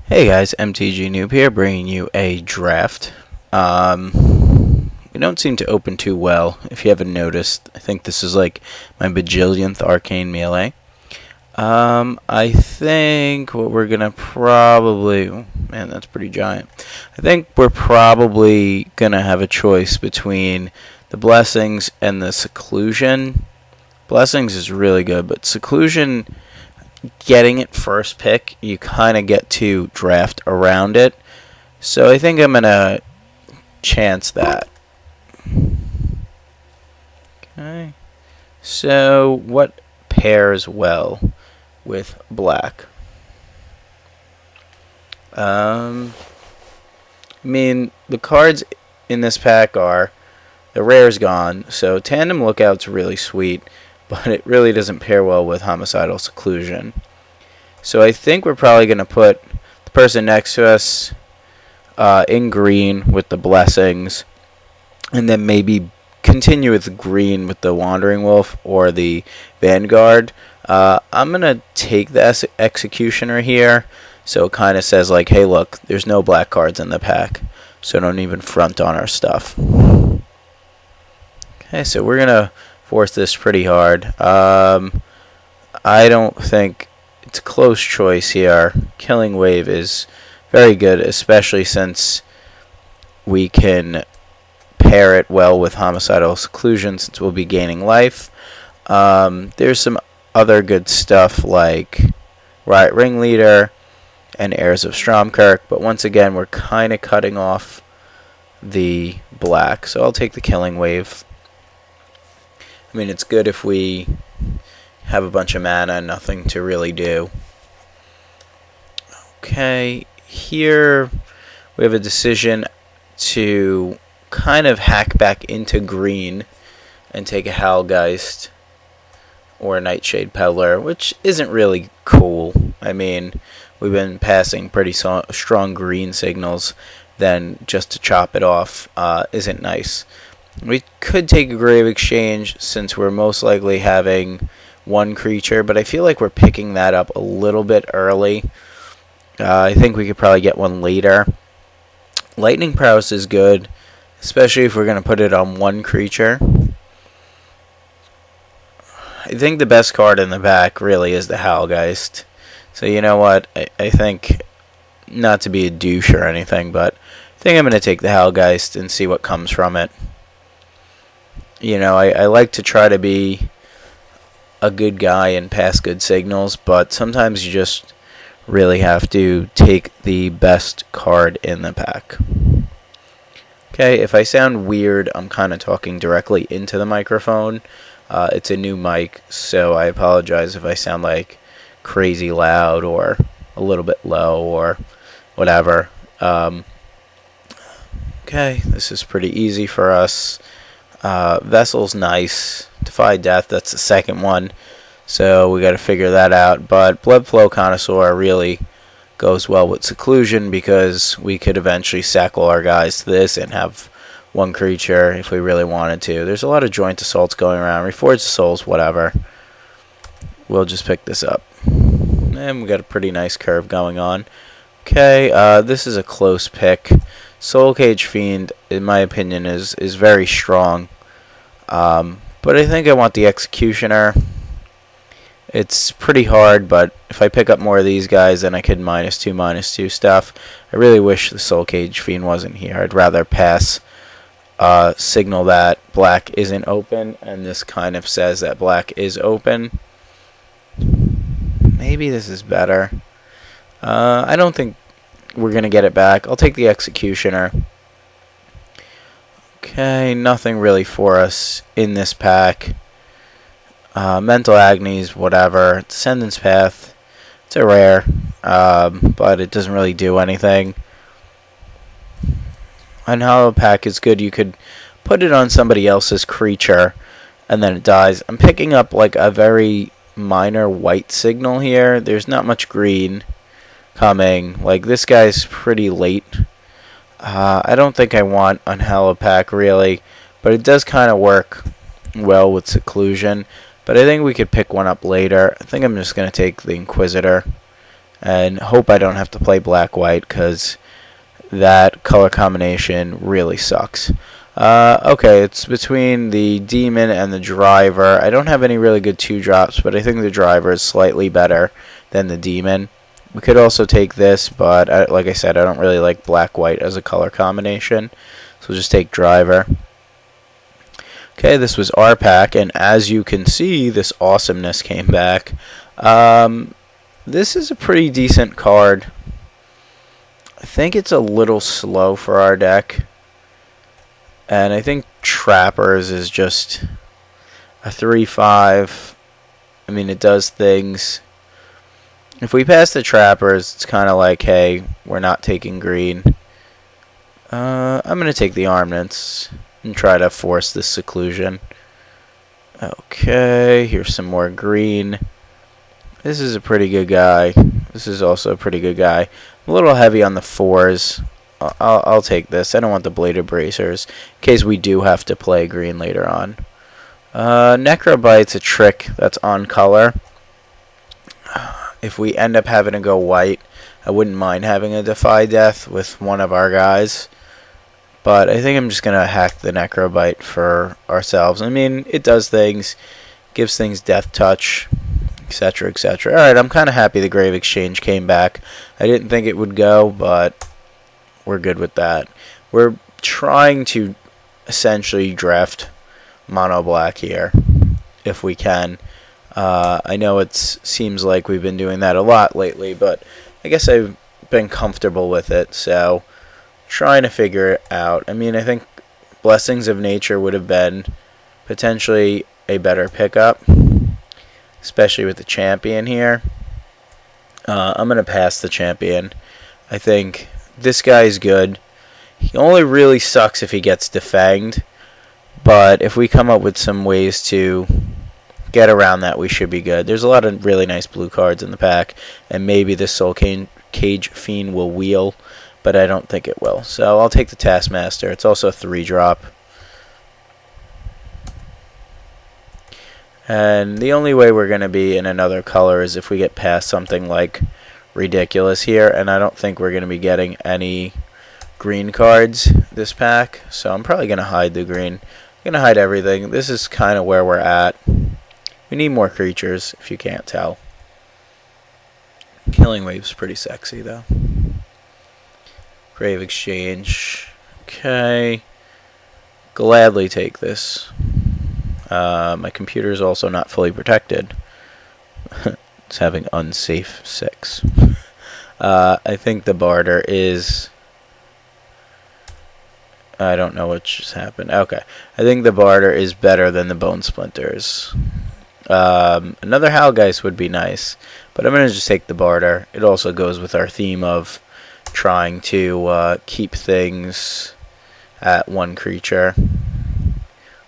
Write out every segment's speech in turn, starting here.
Hey guys, MTG Noob here, bringing you a draft. We don't seem to open too well, if you haven't noticed. I think this is like my bajillionth Arcane Melee. I think what we're gonna probably... Oh, man, that's pretty giant. I think we're probably gonna have a choice between the Blessings and the Seclusion. Blessings is really good, but Seclusion... Getting it first pick, you kind of get to draft around it. So I think I'm going to chance that. Okay. So what pairs well with black? I mean, the cards in this pack are... The rare's gone, so Tandem Lookout's really sweet, but it really doesn't pair well with Homicidal Seclusion. So I think we're probably going to put the person next to us in green with the Blessings, and then maybe continue with green with the Wandering Wolf or the Vanguard. I'm going to take the Executioner here, so it kind of says like, hey look, there's no black cards in the pack, so don't even front on our stuff. Okay, so we're going to force this pretty hard. I don't think it's a close choice here. Killing Wave is very good, especially since we can pair it well with Homicidal Seclusion since we'll be gaining life. There's some other good stuff like Riot Ringleader and Heirs of Stromkirk, but once again we're kind of cutting off the black, so I'll take the Killing Wave. I mean, it's good if we have a bunch of mana and nothing to really do. Okay, here we have a decision to kind of hack back into green and take a Howlgeist or a Nightshade Peddler, which isn't really cool. I mean, we've been passing pretty strong green signals, then just to chop it off isn't nice. We could take a Grave Exchange since we're most likely having one creature, but I feel like we're picking that up a little bit early. I think we could probably get one later. Lightning Prowess is good, especially if we're going to put it on one creature. I think the best card in the back really is the Howlgeist. So you know what, I think, not to be a douche or anything, but I think I'm going to take the Howlgeist and see what comes from it. You know, I like to try to be a good guy and pass good signals, but sometimes you just really have to take the best card in the pack. Okay, if I sound weird, I'm kind of talking directly into the microphone. It's a new mic, so I apologize if I sound like crazy loud or a little bit low or whatever. Okay, this is pretty easy for us. Vessel's nice. Defy Death, that's the second one. So we got to figure that out. But Bloodflow Connoisseur really goes well with Seclusion because we could eventually sackle our guys to this and have one creature if we really wanted to. There's a lot of Joint Assaults going around. Reforge the Souls, whatever. We'll just pick this up. And we got a pretty nice curve going on. Okay, this is a close pick. Soul Cage Fiend, in my opinion, is very strong. But I think I want the Executioner. It's pretty hard, but if I pick up more of these guys, then I could -2/-2 stuff. I really wish the Soul Cage Fiend wasn't here. I'd rather pass signal that black isn't open, and this kind of says that black is open. Maybe this is better. I don't think we're going to get it back. I'll take the Executioner. Okay, nothing really for us in this pack. Mental Agonies, whatever. Descendant's Path, it's a rare, but it doesn't really do anything. Unhallowed Pack is good. You could put it on somebody else's creature, and then it dies. I'm picking up like a very minor white signal here. There's not much green coming. Like, this guy's pretty late. I don't think I want Unhallowed Pack really, but it does kind of work well with Seclusion. But I think we could pick one up later. I think I'm just going to take the Inquisitor and hope I don't have to play black-white, because that color combination really sucks. Okay, it's between the demon and the driver. I don't have any really good 2-drops, but I think the driver is slightly better than the demon. We could also take this, but like I said, I don't really like black-white as a color combination. So we'll just take driver. Okay, this was our pack, and as you can see, this awesomeness came back. This is a pretty decent card. I think it's a little slow for our deck. And I think Trappers is just a 3/5. I mean, it does things. If we pass the Trappers, it's kind of like, hey, we're not taking green. I'm going to take the Armaments and try to force this seclusion. Okay, here's some more green. This is a pretty good guy. This is also a pretty good guy. I'm a little heavy on the 4s. I'll take this. I don't want the Bladed Bracers in case we do have to play green later on. Necrobite's a trick that's on color. If we end up having to go white, I wouldn't mind having a Defy Death with one of our guys. But I think I'm just going to hack the Necrobite for ourselves. I mean, it does things, gives things Death Touch, etc., etc. Alright, I'm kind of happy the Grave Exchange came back. I didn't think it would go, but we're good with that. We're trying to essentially draft mono black here, if we can. I know it seems like we've been doing that a lot lately, but I guess I've been comfortable with it, so trying to figure it out. I mean, I think Blessings of Nature would have been potentially a better pickup, especially with the champion here. I'm going to pass the champion. I think this guy's good. He only really sucks if he gets defanged, but if we come up with some ways to get around that, we should be good. There's a lot of really nice blue cards in the pack, and maybe this Soul Cage Fiend will wheel, but I don't think it will. So I'll take the Taskmaster. It's also a 3-drop. And the only way we're going to be in another color is if we get past something like Ridiculous here, and I don't think we're going to be getting any green cards this pack, so I'm probably going to hide the green. I'm going to hide everything. This is kind of where we're at. We need more creatures, if you can't tell. Killing Wave's pretty sexy, though. Grave Exchange. Okay. Gladly take this. My computer is also not fully protected. It's having unsafe 6. I think the barter is... I don't know what just happened. Okay. I think the barter is better than the Bone Splinters. Another Halgeist would be nice, but I'm going to just take the barter. It also goes with our theme of trying to keep things at 1 creature.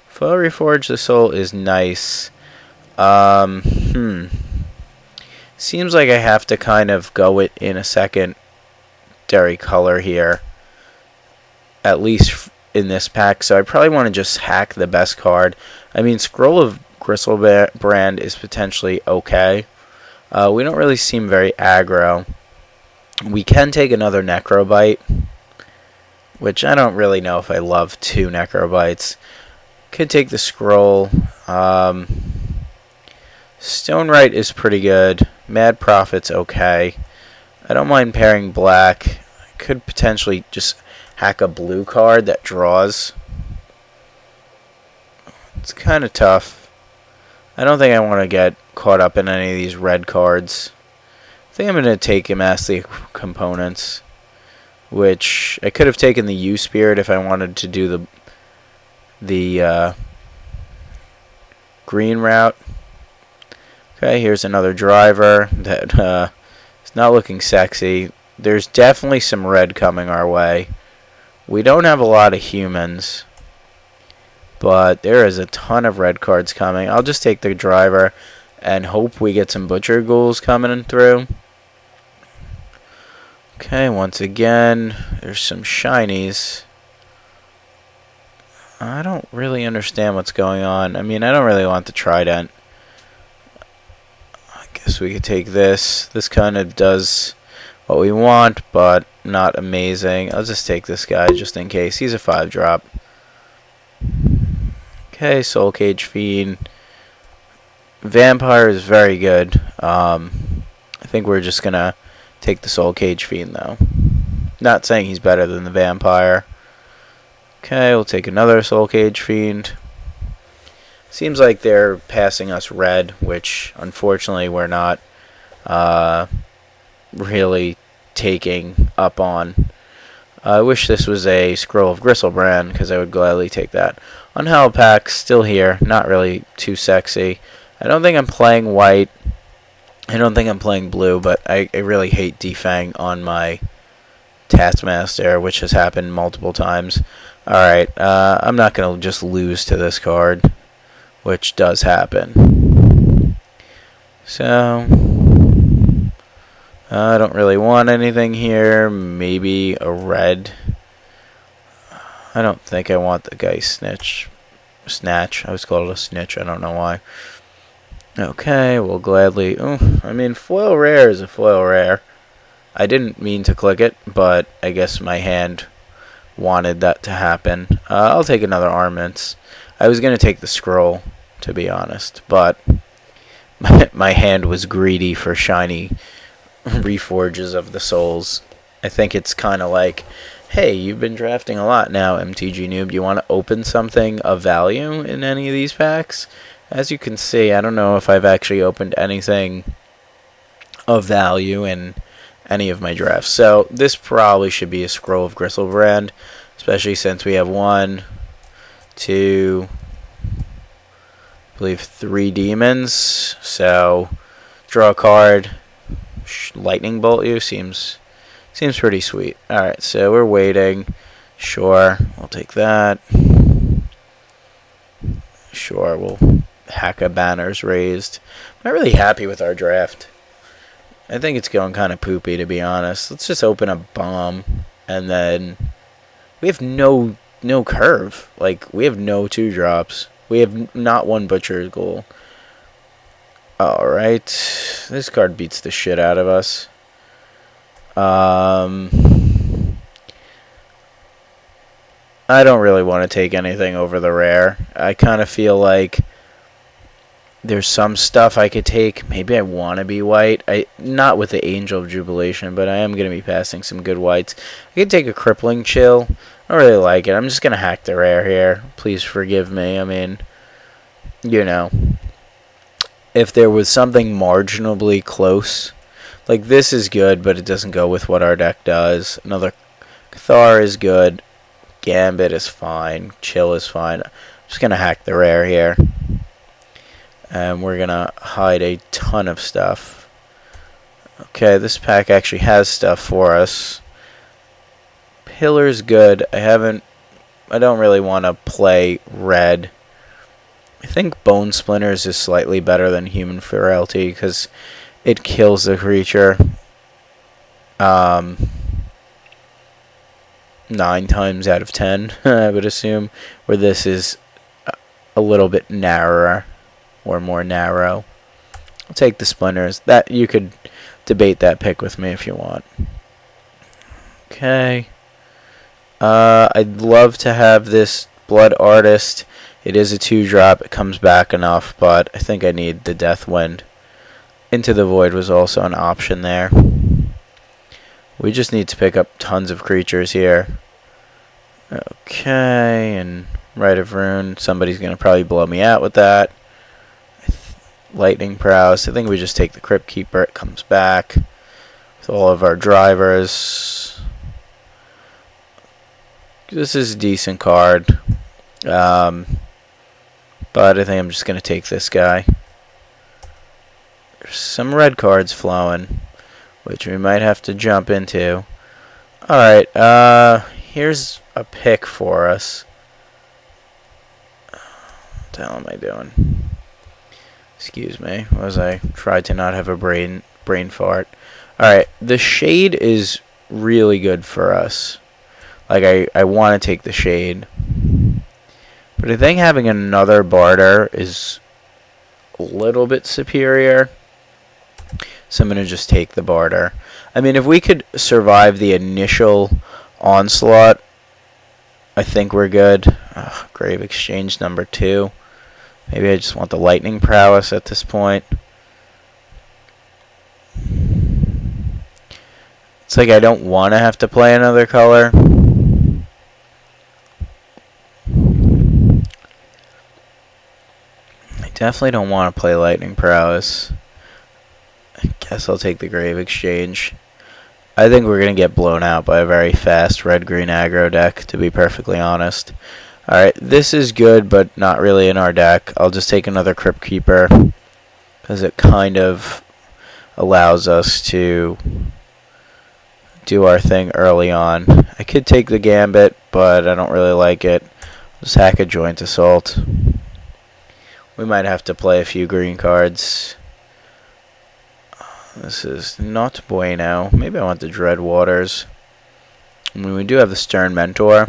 Foil Reforge the Soul is nice. Seems like I have to kind of go it in a secondary color here, at least in this pack, so I probably want to just hack the best card. I mean, Scroll of Gristlebrand is potentially okay. We don't really seem very aggro. We can take another Necrobite, which I don't really know if I love 2 Necrobites. Could take the Scroll. Stonewright is pretty good. Mad Prophet's okay. I don't mind pairing black. I could potentially just hack a blue card that draws. It's kind of tough. I don't think I want to get caught up in any of these red cards. I think I'm going to take Mass Components, which I could have taken the U-Spirit if I wanted to do the green route. Okay, here's another driver that is not looking sexy. There's definitely some red coming our way. We don't have a lot of humans, but there is a ton of red cards coming. I'll just take the driver and hope we get some Butcher Ghouls coming through. Okay, once again, there's some shinies. I don't really understand what's going on. I mean, I don't really want the Trident. I guess guess we could take this. This kind of does what we want, but not amazing. I'll just take this guy just in case. He's a 5-drop. Okay, Soul Cage Fiend. Vampire is very good. I think we're just going to take the Soul Cage Fiend, though. Not saying he's better than the Vampire. Okay, we'll take another Soul Cage Fiend. Seems like they're passing us red, which unfortunately we're not really taking up on. I wish this was a Scroll of Gristlebrand, because I would gladly take that. Unhallowed Pack, still here. Not really too sexy. I don't think I'm playing white. I don't think I'm playing blue, but I really hate defang on my Taskmaster, which has happened multiple times. Alright, I'm not going to just lose to this card, which does happen. So, I don't really want anything here. Maybe a red. I don't think I want the guy Snatch. I was called a snitch. I don't know why. Okay, we'll gladly... Oh, I mean, foil rare is a foil rare. I didn't mean to click it, but I guess my hand wanted that to happen. I'll take another Armaments. I was going to take the Scroll, to be honest, but my hand was greedy for shiny Reforges of the Souls. I think it's kind of like, hey, you've been drafting a lot now, MTG Noob. Do you want to open something of value in any of these packs? As you can see, I don't know if I've actually opened anything of value in any of my drafts. So this probably should be a Scroll of Gristlebrand, especially since we have 1, 2, I believe 3 demons. So draw a card, lightning bolt you, seems pretty sweet. Alright, so we're waiting. Sure, we'll take that. Sure, we'll hack a banners raised. I'm not really happy with our draft. I think it's going kind of poopy, to be honest. Let's just open a bomb, and then we have no curve. Like, we have no 2-drops. We have not one Butcher's Ghoul. Alright. This card beats the shit out of us. I don't really want to take anything over the rare. I kind of feel like there's some stuff I could take. Maybe I want to be white. Not with the Angel of Jubilation, but I am going to be passing some good whites. I could take a Crippling Chill. I don't really like it. I'm just going to hack the rare here. Please forgive me. I mean, you know, if there was something marginally close, like this is good, but it doesn't go with what our deck does. Another Cathar is good. Gambit is fine. Chill is fine. I'm just going to hack the rare here. And we're going to hide a ton of stuff. Okay, this pack actually has stuff for us. Pillar's good. I don't really want to play red. I think Bone Splinters is slightly better than Human Frailty because it kills the creature 9 times out of 10, I would assume, where this is a little bit narrower. Or more narrow. I'll take the Splinters. That you could debate that pick with me if you want. Okay. I'd love to have this Blood Artist. It is a 2-drop. It comes back enough, but I think I need the Deathwind. Into the Void was also an option there. We just need to pick up tons of creatures here. Okay, and Rite of Rune. Somebody's going to probably blow me out with that. Lightning Prowess. I think we just take the Crypt Keeper. It comes back with all of our drivers. This is a decent card. But I think I'm just going to take this guy. There's some red cards flowing, which we might have to jump into. Alright, here's a pick for us. What the hell am I doing? Excuse me, as I tried to not have a brain fart. Alright, the Shade is really good for us. Like, I want to take the Shade. But I think having another Barter is a little bit superior. So I'm going to just take the barter. I mean, if we could survive the initial onslaught, I think we're good. Grave Exchange number 2. Maybe I just want the lightning prowess at this point. It's like I don't want to have to play another color. I definitely don't want to play lightning prowess. I guess I'll take the Grave Exchange. I think we're going to get blown out by a very fast red-green aggro deck, to be perfectly honest. Alright, this is good, but not really in our deck. I'll just take another Crypt Keeper, because it kind of allows us to do our thing early on. I could take the Gambit, but I don't really like it. Just hack a Joint Assault. We might have to play a few green cards. This is not bueno. Maybe I want the Dread Waters. I mean, we do have the Stern Mentor.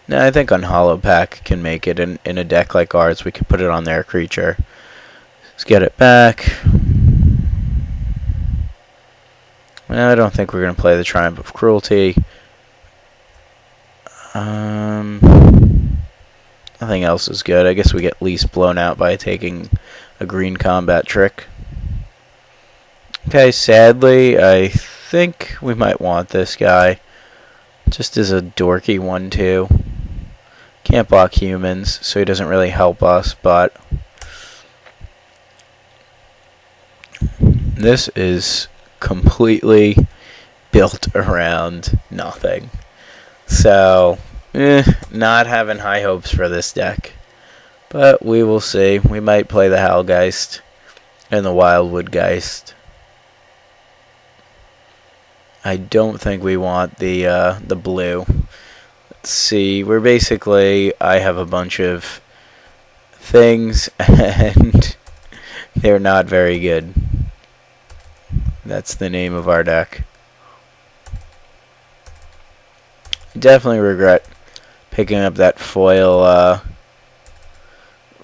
Now, I think Unhollowed Pack can make it in a deck like ours. We could put it on their creature. Let's get it back. Well, I don't think we're going to play the Triumph of Cruelty. Nothing else is good. I guess we get least blown out by taking a green combat trick. Okay, sadly, I think we might want this guy. Just as a dorky 1/2. Can't block humans, so he doesn't really help us, but this is completely built around nothing. So, not having high hopes for this deck. But we will see. We might play the Howlgeist and the Wildwood Geist. I don't think we want the blue. Let's see. We're basically, I have a bunch of things and they're not very good. That's the name of our deck. Definitely regret picking up that foil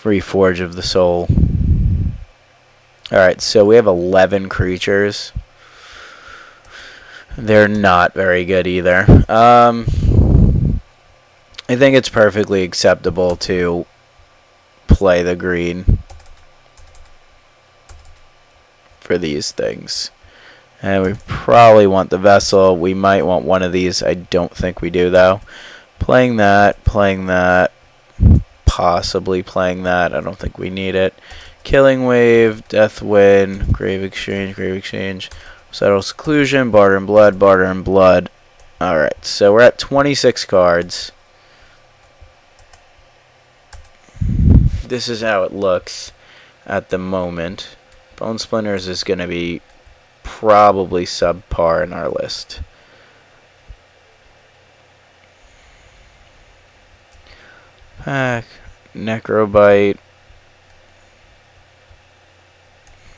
Reforge of the Soul. Alright, so we have 11 creatures. They're not very good either. I think it's perfectly acceptable to play the green for these things. And we probably want the Vessel. We might want one of these. I don't think we do, though. Playing that, possibly playing that. I don't think we need it. Killing Wave, Deathwind, Grave Exchange, Subtle Seclusion, Barter and Blood. Alright, so we're at 26 cards. This is how it looks at the moment. Bone Splinters is going to be probably subpar in our list. Pack, Necrobite.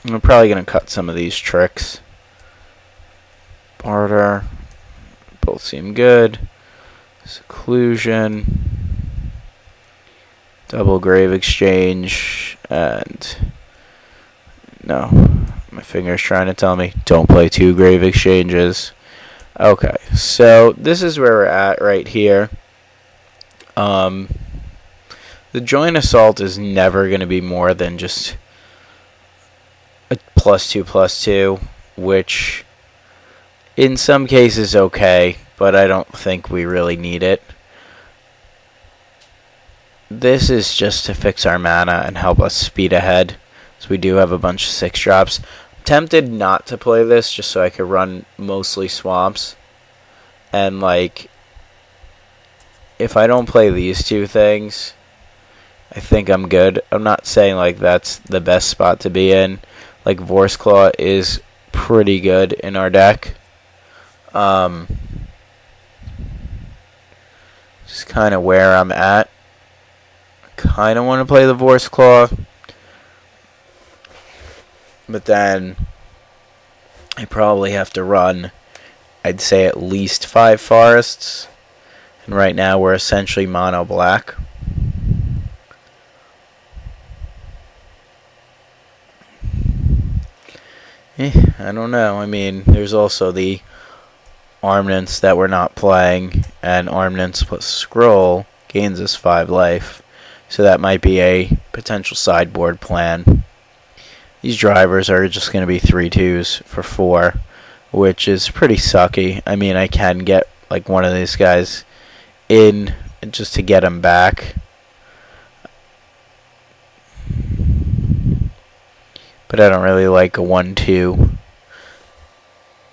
I'm probably going to cut some of these tricks. Barter. Both seem good. Seclusion. Double Grave Exchange. And no, my finger's trying to tell me don't play 2 Grave Exchanges. Okay, so this is where we're at right here. The Joint Assault is never going to be more than just a +2/+2, which in some cases okay, but I don't think we really need it. This is just to fix our mana and help us speed ahead. So we do have a bunch of 6-drops. I'm tempted not to play this just so I could run mostly swamps. And like, if I don't play these 2 things, I think I'm good. I'm not saying like that's the best spot to be in. Like Vorse Claw is pretty good in our deck. Just kind of where I'm at. Kind of want to play the Vorse Claw, but then I probably have to run, I'd say, at least 5 forests, and right now we're essentially mono black. I don't know. I mean, there's also the Armaments that we're not playing, and Armaments plus Scroll gains us 5 life. So that might be a potential sideboard plan. These drivers are just going to be 3/2s for 4, which is pretty sucky. I mean, I can get like one of these guys in just to get him back. But I don't really like a 1/2.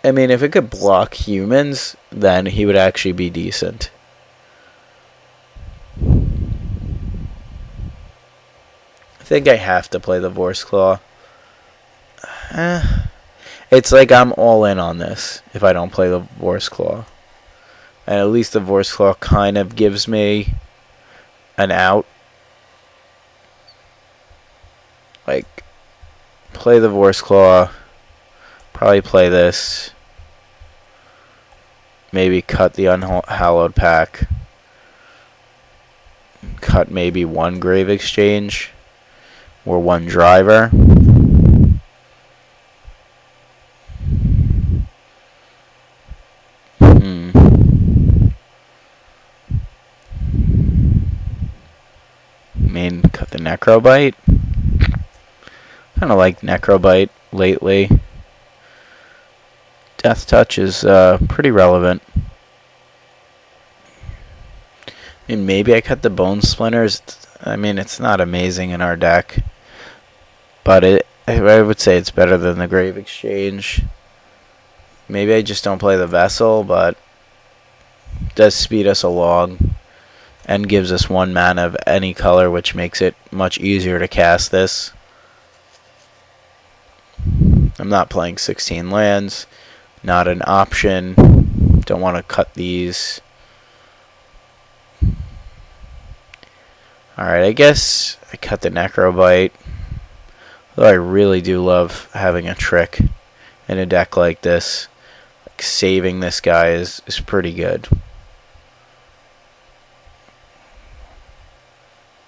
I mean, if it could block humans, then he would actually be decent. I think I have to play the Vorse Claw. It's like I'm all in on this if I don't play the Vorse Claw. And at least the Vorse Claw kind of gives me an out. Like, play the Vorse Claw. Probably play this. Maybe cut the Unhallowed Pack. Cut maybe 1 Grave Exchange. Or 1 Driver. Cut the Necrobite. Kind of like Necrobite lately. Death Touch is pretty relevant. I mean, maybe I cut the Bone Splinters. I mean, it's not amazing in our deck, but I would say it's better than the Grave Exchange. Maybe I just don't play the Vessel, but it does speed us along and gives us 1 mana of any color, which makes it much easier to cast this. I'm not playing 16 lands. Not an option. Don't want to cut these. Alright, I guess I cut the Necrobite. Though I really do love having a trick in a deck like this. Like, saving this guy is pretty good.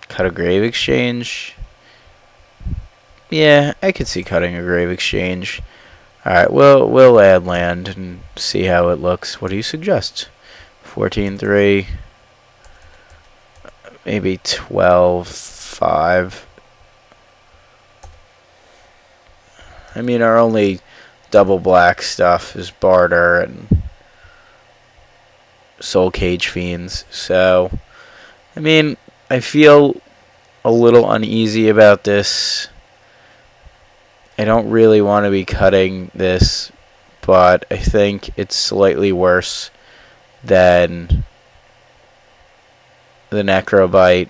Cut a Grave Exchange. Yeah, I could see cutting a Grave Exchange. Alright, we'll add land and see how it looks. What do you suggest? 14-3. Maybe 12-5. I mean, our only double black stuff is Barter and Soul Cage Fiends. So, I mean, I feel a little uneasy about this. I don't really want to be cutting this, but I think it's slightly worse than the Necrobite.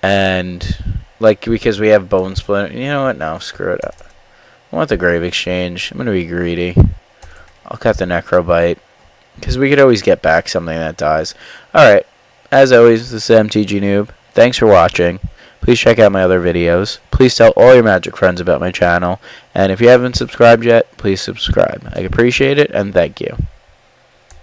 And, like, because we have Bone Splinter. You know what? No, screw it up. I want the Grave Exchange. I'm going to be greedy. I'll cut the Necrobite, because we could always get back something that dies. Alright, as always, this is MTG Noob. Thanks for watching. Please check out my other videos. Please tell all your Magic friends about my channel. And if you haven't subscribed yet, please subscribe. I appreciate it, and thank you.